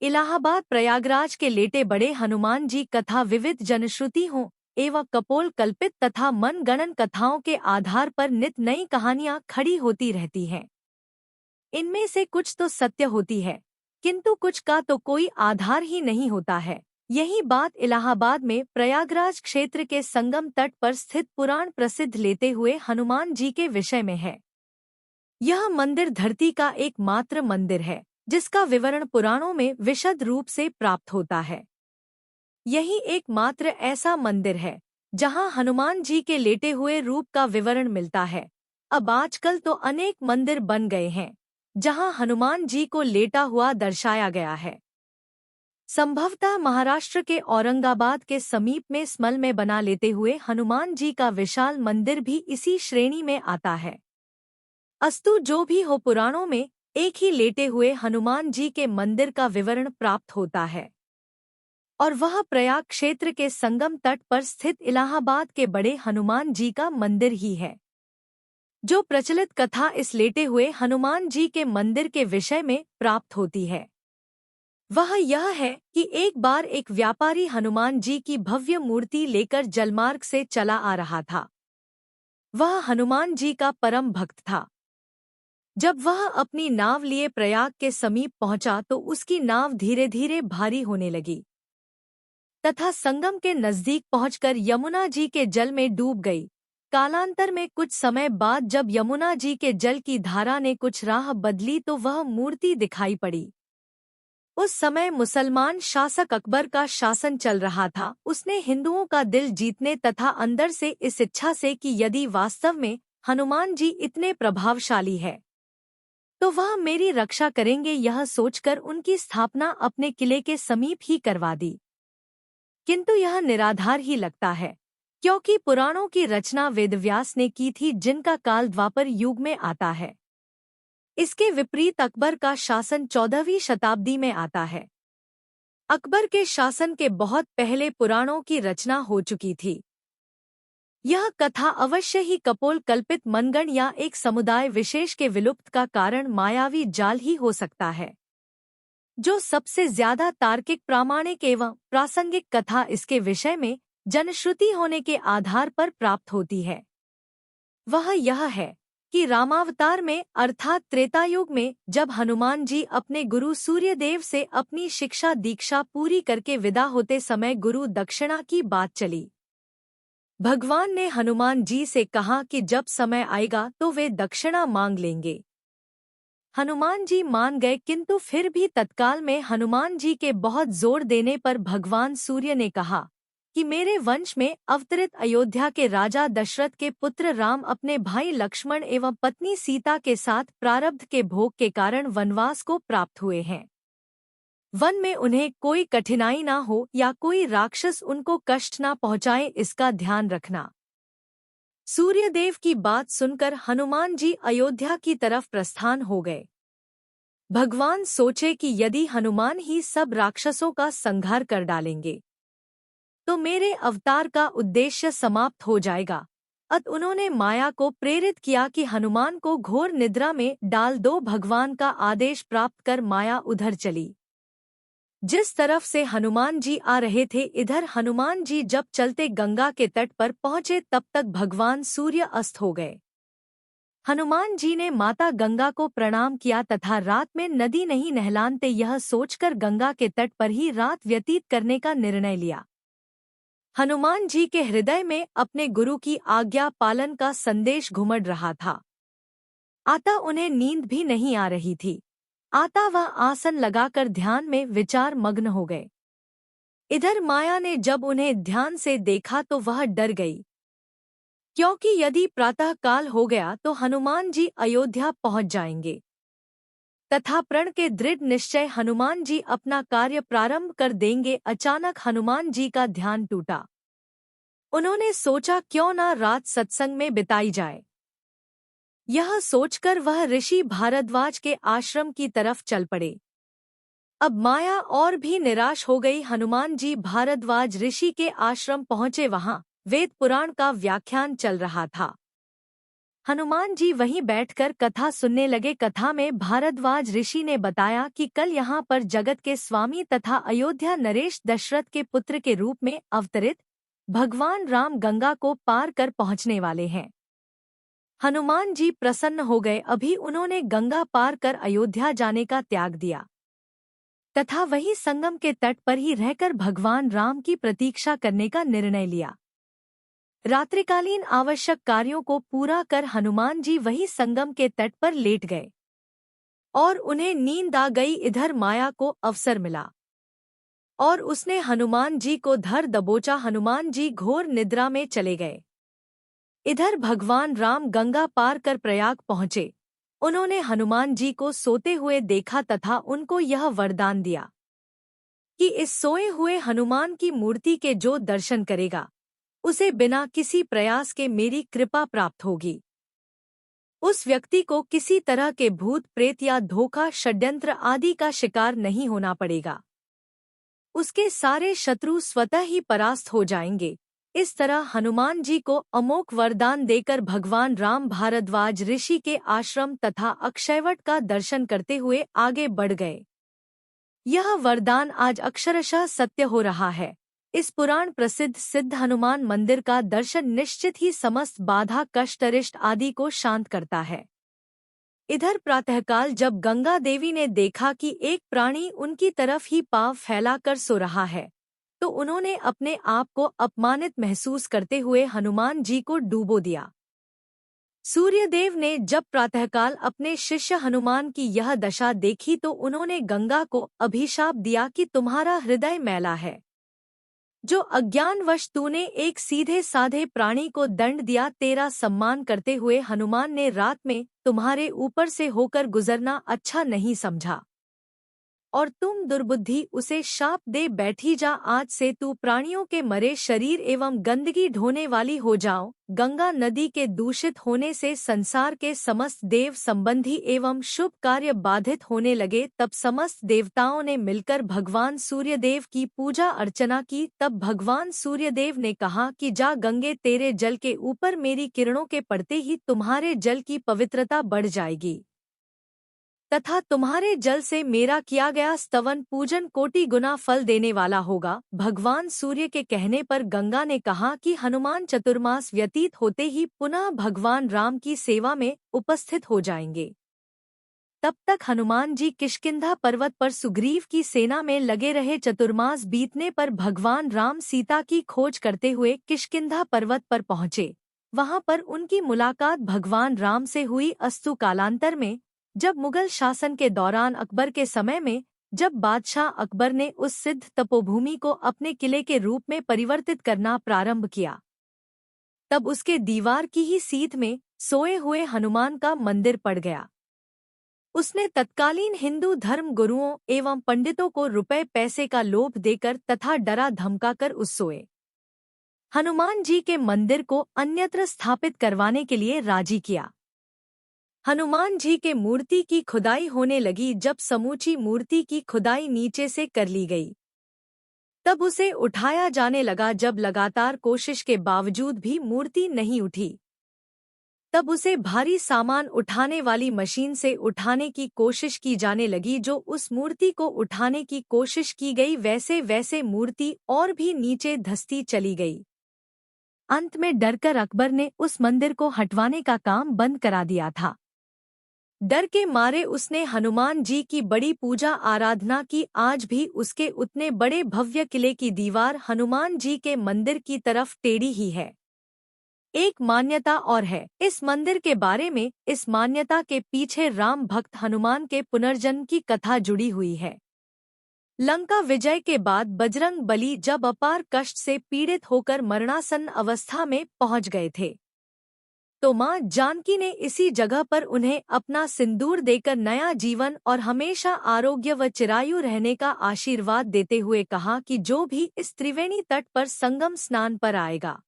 इलाहाबाद प्रयागराज के लेटे बड़े हनुमान जी कथा विविध जनश्रुति हों एवं कपोल कल्पित तथा मनगणन कथाओं के आधार पर नित नई कहानियां खड़ी होती रहती हैं। इनमें से कुछ तो सत्य होती है, किंतु कुछ का तो कोई आधार ही नहीं होता है। यही बात इलाहाबाद में प्रयागराज क्षेत्र के संगम तट पर स्थित पुराण प्रसिद्ध लेते हुए हनुमान जी के विषय में है। यह मंदिर धरती का एकमात्र मंदिर है जिसका विवरण पुराणों में विशद रूप से प्राप्त होता है। यही एकमात्र ऐसा मंदिर है जहां हनुमान जी के लेटे हुए रूप का विवरण मिलता है। अब आजकल तो अनेक मंदिर बन गए हैं जहां हनुमान जी को लेटा हुआ दर्शाया गया है। संभवतः महाराष्ट्र के औरंगाबाद के समीप में स्मल में बना लेते हुए हनुमान जी का विशाल मंदिर भी इसी श्रेणी में आता है। अस्तु जो भी हो, पुराणों में एक ही लेटे हुए हनुमान जी के मंदिर का विवरण प्राप्त होता है और वह प्रयाग क्षेत्र के संगम तट पर स्थित इलाहाबाद के बड़े हनुमान जी का मंदिर ही है। जो प्रचलित कथा इस लेटे हुए हनुमान जी के मंदिर के विषय में प्राप्त होती है वह यह है कि एक बार एक व्यापारी हनुमान जी की भव्य मूर्ति लेकर जलमार्ग से चला आ रहा था। वह हनुमान जी का परम भक्त था। जब वह अपनी नाव लिए प्रयाग के समीप पहुंचा तो उसकी नाव धीरे धीरे भारी होने लगी तथा संगम के नजदीक पहुंचकर यमुना जी के जल में डूब गई। कालांतर में कुछ समय बाद जब यमुना जी के जल की धारा ने कुछ राह बदली तो वह मूर्ति दिखाई पड़ी। उस समय मुसलमान शासक अकबर का शासन चल रहा था। उसने हिंदुओं का दिल जीतने तथा अंदर से इस इच्छा से कि यदि वास्तव में हनुमान जी इतने प्रभावशाली है तो वह मेरी रक्षा करेंगे, यह सोचकर उनकी स्थापना अपने किले के समीप ही करवा दी। किंतु यह निराधार ही लगता है, क्योंकि पुराणों की रचना वेदव्यास ने की थी जिनका काल द्वापर युग में आता है। इसके विपरीत अकबर का शासन 14वीं शताब्दी में आता है। अकबर के शासन के बहुत पहले पुराणों की रचना हो चुकी थी। यह कथा अवश्य ही कपोल कल्पित मनगण या एक समुदाय विशेष के विलुप्त का कारण मायावी जाल ही हो सकता है। जो सबसे ज्यादा तार्किक, प्रामाणिक एवं प्रासंगिक कथा इसके विषय में जनश्रुति होने के आधार पर प्राप्त होती है वह यह है कि रामावतार में अर्थात त्रेतायुग में जब हनुमान जी अपने गुरु सूर्यदेव से अपनी शिक्षा दीक्षा पूरी करके विदा होते समय गुरु दक्षिणा की बात चली। भगवान ने हनुमान जी से कहा कि जब समय आएगा तो वे दक्षिणा मांग लेंगे। हनुमान जी मान गए, किंतु फिर भी तत्काल में हनुमान जी के बहुत जोर देने पर भगवान सूर्य ने कहा कि मेरे वंश में अवतरित अयोध्या के राजा दशरथ के पुत्र राम अपने भाई लक्ष्मण एवं पत्नी सीता के साथ प्रारब्ध के भोग के कारण वनवास को प्राप्त हुए हैं। वन में उन्हें कोई कठिनाई ना हो या कोई राक्षस उनको कष्ट ना पहुंचाए, इसका ध्यान रखना। सूर्यदेव की बात सुनकर हनुमान जी अयोध्या की तरफ प्रस्थान हो गए। भगवान सोचे कि यदि हनुमान ही सब राक्षसों का संहार कर डालेंगे तो मेरे अवतार का उद्देश्य समाप्त हो जाएगा। अतः उन्होंने माया को प्रेरित किया कि हनुमान को घोर निद्रा में डाल दो। भगवान का आदेश प्राप्त कर माया उधर चली। जिस तरफ से हनुमान जी आ रहे थे इधर हनुमान जी जब चलते गंगा के तट पर पहुंचे तब तक भगवान सूर्य अस्त हो गए। हनुमान जी ने माता गंगा को प्रणाम किया तथा रात में नदी नहीं नहलाते यह सोचकर गंगा के तट पर ही रात व्यतीत करने का निर्णय लिया। हनुमान जी के हृदय में अपने गुरु की आज्ञा पालन का संदेश घुमड़ रहा था। अतः उन्हें नींद भी नहीं आ रही थी। आता वह आसन लगाकर ध्यान में विचार मग्न हो गए। इधर माया ने जब उन्हें ध्यान से देखा तो वह डर गई, क्योंकि यदि प्रातः काल हो गया तो हनुमान जी अयोध्या पहुंच जाएंगे तथा प्रण के दृढ़ निश्चय हनुमान जी अपना कार्य प्रारंभ कर देंगे। अचानक हनुमान जी का ध्यान टूटा। उन्होंने सोचा क्यों ना रात सत्संग में बिताई जाए। यह सोचकर वह ऋषि भारद्वाज के आश्रम की तरफ चल पड़े। अब माया और भी निराश हो गई। हनुमान जी भारद्वाज ऋषि के आश्रम पहुंचे। वहां वेद पुराण का व्याख्यान चल रहा था। हनुमान जी वहीं बैठकर कथा सुनने लगे। कथा में भारद्वाज ऋषि ने बताया कि कल यहाँ पर जगत के स्वामी तथा अयोध्या नरेश दशरथ के पुत्र के रूप में अवतरित भगवान राम गंगा को पार कर पहुँचने वाले हैं। हनुमान जी प्रसन्न हो गए। अभी उन्होंने गंगा पार कर अयोध्या जाने का त्याग दिया तथा वहीं संगम के तट पर ही रहकर भगवान राम की प्रतीक्षा करने का निर्णय लिया। रात्रिकालीन आवश्यक कार्यों को पूरा कर हनुमान जी वही संगम के तट पर लेट गए और उन्हें नींद आ गई। इधर माया को अवसर मिला और उसने हनुमान जी को धर दबोचा। हनुमान जी घोर निद्रा में चले गए। इधर भगवान राम गंगा पार कर प्रयाग पहुंचे। उन्होंने हनुमान जी को सोते हुए देखा तथा उनको यह वरदान दिया कि इस सोए हुए हनुमान की मूर्ति के जो दर्शन करेगा उसे बिना किसी प्रयास के मेरी कृपा प्राप्त होगी। उस व्यक्ति को किसी तरह के भूत प्रेत या धोखा षड्यंत्र आदि का शिकार नहीं होना पड़ेगा। उसके सारे शत्रु स्वतः ही परास्त हो जाएंगे। इस तरह हनुमान जी को अमोघ वरदान देकर भगवान राम भारद्वाज ऋषि के आश्रम तथा अक्षयवट का दर्शन करते हुए आगे बढ़ गए। यह वरदान आज अक्षरशः सत्य हो रहा है। इस पुराण प्रसिद्ध सिद्ध हनुमान मंदिर का दर्शन निश्चित ही समस्त बाधा कष्ट अरिष्ट आदि को शांत करता है। इधर प्रातःकाल जब गंगा देवी ने देखा कि एक प्राणी उनकी तरफ ही पाँव फैलाकर सो रहा है तो उन्होंने अपने आप को अपमानित महसूस करते हुए हनुमान जी को डूबो दिया। सूर्यदेव ने जब प्रातःकाल अपने शिष्य हनुमान की यह दशा देखी तो उन्होंने गंगा को अभिशाप दिया कि तुम्हारा हृदय मैला है। जो अज्ञानवश तूने एक सीधे साधे प्राणी को दंड दिया, तेरा सम्मान करते हुए हनुमान ने रात में तुम्हारे ऊपर से होकर गुजरना अच्छा नहीं समझा और तुम दुर्बुद्धि उसे शाप दे बैठी जा। आज से तू प्राणियों के मरे शरीर एवं गंदगी ढोने वाली हो जाओ। गंगा नदी के दूषित होने से संसार के समस्त देव संबंधी एवं शुभ कार्य बाधित होने लगे। तब समस्त देवताओं ने मिलकर भगवान सूर्यदेव की पूजा अर्चना की। तब भगवान सूर्यदेव ने कहा कि जा गंगे, तेरे जल के ऊपर मेरी किरणों के पड़ते ही तुम्हारे जल की पवित्रता बढ़ जाएगी तथा तुम्हारे जल से मेरा किया गया स्तवन पूजन कोटि गुना फल देने वाला होगा। भगवान सूर्य के कहने पर गंगा ने कहा कि हनुमान चतुर्मास व्यतीत होते ही पुनः भगवान राम की सेवा में उपस्थित हो जाएंगे। तब तक हनुमान जी किष्किंधा पर्वत पर सुग्रीव की सेना में लगे रहे। चतुर्मास बीतने पर भगवान राम सीता की खोज करते हुए किष्किंधा पर्वत पर पहुंचे। वहां पर उनकी मुलाकात भगवान राम से हुई। अस्तु कालांतर में जब मुगल शासन के दौरान अकबर के समय में जब बादशाह अकबर ने उस सिद्ध तपोभूमि को अपने किले के रूप में परिवर्तित करना प्रारंभ किया, तब उसके दीवार की ही सीध में सोए हुए हनुमान का मंदिर पड़ गया। उसने तत्कालीन हिंदू धर्म गुरुओं एवं पंडितों को रुपए पैसे का लोभ देकर तथा डरा धमकाकर उस सोए हनुमान जी के मंदिर को अन्यत्र स्थापित करवाने के लिए राजी किया। हनुमान जी के मूर्ति की खुदाई होने लगी। जब समूची मूर्ति की खुदाई नीचे से कर ली गई तब उसे उठाया जाने लगा। जब लगातार कोशिश के बावजूद भी मूर्ति नहीं उठी तब उसे भारी सामान उठाने वाली मशीन से उठाने की कोशिश की जाने लगी। जो उस मूर्ति को उठाने की कोशिश की गई वैसे वैसे मूर्ति और भी नीचे धंसती चली गई। अंत में डरकर अकबर ने उस मंदिर को हटवाने का काम बंद करा दिया था। डर के मारे उसने हनुमान जी की बड़ी पूजा आराधना की। आज भी उसके उतने बड़े भव्य किले की दीवार हनुमान जी के मंदिर की तरफ टेढ़ी ही है। एक मान्यता और है इस मंदिर के बारे में। इस मान्यता के पीछे राम भक्त हनुमान के पुनर्जन्म की कथा जुड़ी हुई है। लंका विजय के बाद बजरंग बली जब अपार कष्ट से पीड़ित होकर मरणासन्न अवस्था में पहुंच गए थे तो मां जानकी ने इसी जगह पर उन्हें अपना सिंदूर देकर नया जीवन और हमेशा आरोग्य व चिरायु रहने का आशीर्वाद देते हुए कहा कि जो भी इस त्रिवेणी तट पर संगम स्नान पर आएगा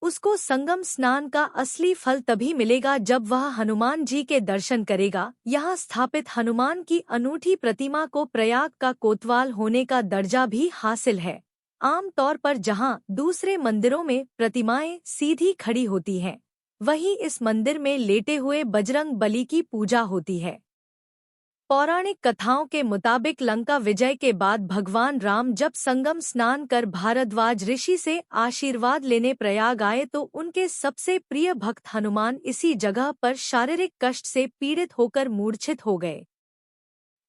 उसको संगम स्नान का असली फल तभी मिलेगा जब वह हनुमान जी के दर्शन करेगा। यहाँ स्थापित हनुमान की अनूठी प्रतिमा को प्रयाग का कोतवाल होने का दर्जा भी हासिल है। आम तौर पर जहाँ दूसरे मंदिरों में प्रतिमाएं सीधी खड़ी होती हैं वहीं इस मंदिर में लेटे हुए बजरंग बली की पूजा होती है। पौराणिक कथाओं के मुताबिक लंका विजय के बाद भगवान राम जब संगम स्नान कर भारद्वाज ऋषि से आशीर्वाद लेने प्रयाग आए तो उनके सबसे प्रिय भक्त हनुमान इसी जगह पर शारीरिक कष्ट से पीड़ित होकर मूर्छित हो गए।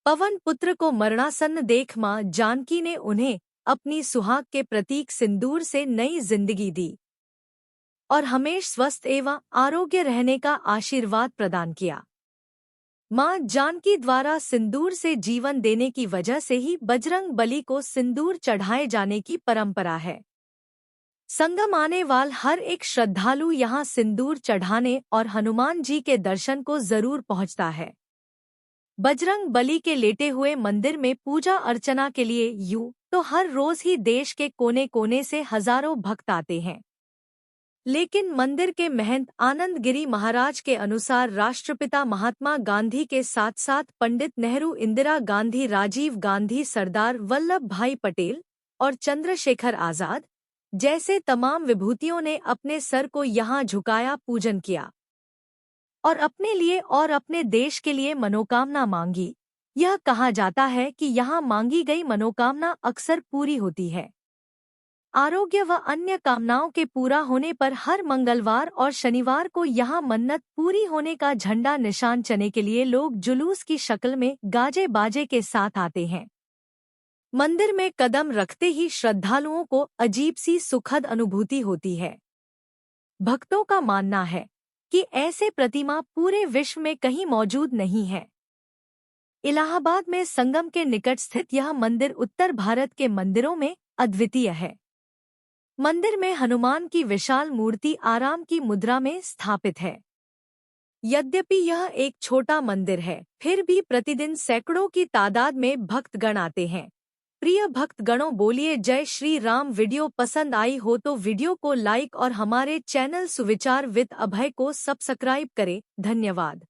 पवन पुत्र को मरणासन्न देख मां जानकी ने उन्हें अपनी सुहाग के प्रतीक सिंदूर से नई जिंदगी दी और हमेशा स्वस्थ एवं आरोग्य रहने का आशीर्वाद प्रदान किया। मां जानकी द्वारा सिंदूर से जीवन देने की वजह से ही बजरंग बली को सिंदूर चढ़ाए जाने की परंपरा है। संगम आने वाल हर एक श्रद्धालु यहां सिंदूर चढ़ाने और हनुमान जी के दर्शन को जरूर पहुंचता है। बजरंग बली के लेटे हुए मंदिर में पूजा अर्चना के लिए यूं तो हर रोज ही देश के कोने कोने से हजारों भक्त आते हैं, लेकिन मंदिर के महंत आनंद गिरी महाराज के अनुसार राष्ट्रपिता महात्मा गांधी के साथ साथ पंडित नेहरू, इंदिरा गांधी, राजीव गांधी, सरदार वल्लभ भाई पटेल और चंद्रशेखर आजाद जैसे तमाम विभूतियों ने अपने सर को यहाँ झुकाया, पूजन किया और अपने लिए और अपने देश के लिए मनोकामना मांगी। यह कहा जाता है कि यहाँ मांगी गई मनोकामना अक्सर पूरी होती है। आरोग्य व अन्य कामनाओं के पूरा होने पर हर मंगलवार और शनिवार को यहाँ मन्नत पूरी होने का झंडा निशान चने के लिए लोग जुलूस की शक्ल में गाजे बाजे के साथ आते हैं। मंदिर में कदम रखते ही श्रद्धालुओं को अजीब सी सुखद अनुभूति होती है। भक्तों का मानना है कि ऐसे प्रतिमा पूरे विश्व में कहीं मौजूद नहीं है। इलाहाबाद में संगम के निकट स्थित यह मंदिर उत्तर भारत के मंदिरों में अद्वितीय है। मंदिर में हनुमान की विशाल मूर्ति आराम की मुद्रा में स्थापित है। यद्यपि यह एक छोटा मंदिर है, फिर भी प्रतिदिन सैकड़ों की तादाद में भक्तगण आते हैं। प्रिय भक्तगणों, बोलिए जय श्री राम। वीडियो पसंद आई हो तो वीडियो को लाइक और हमारे चैनल सुविचार विद अभय को सब्सक्राइब करें। धन्यवाद।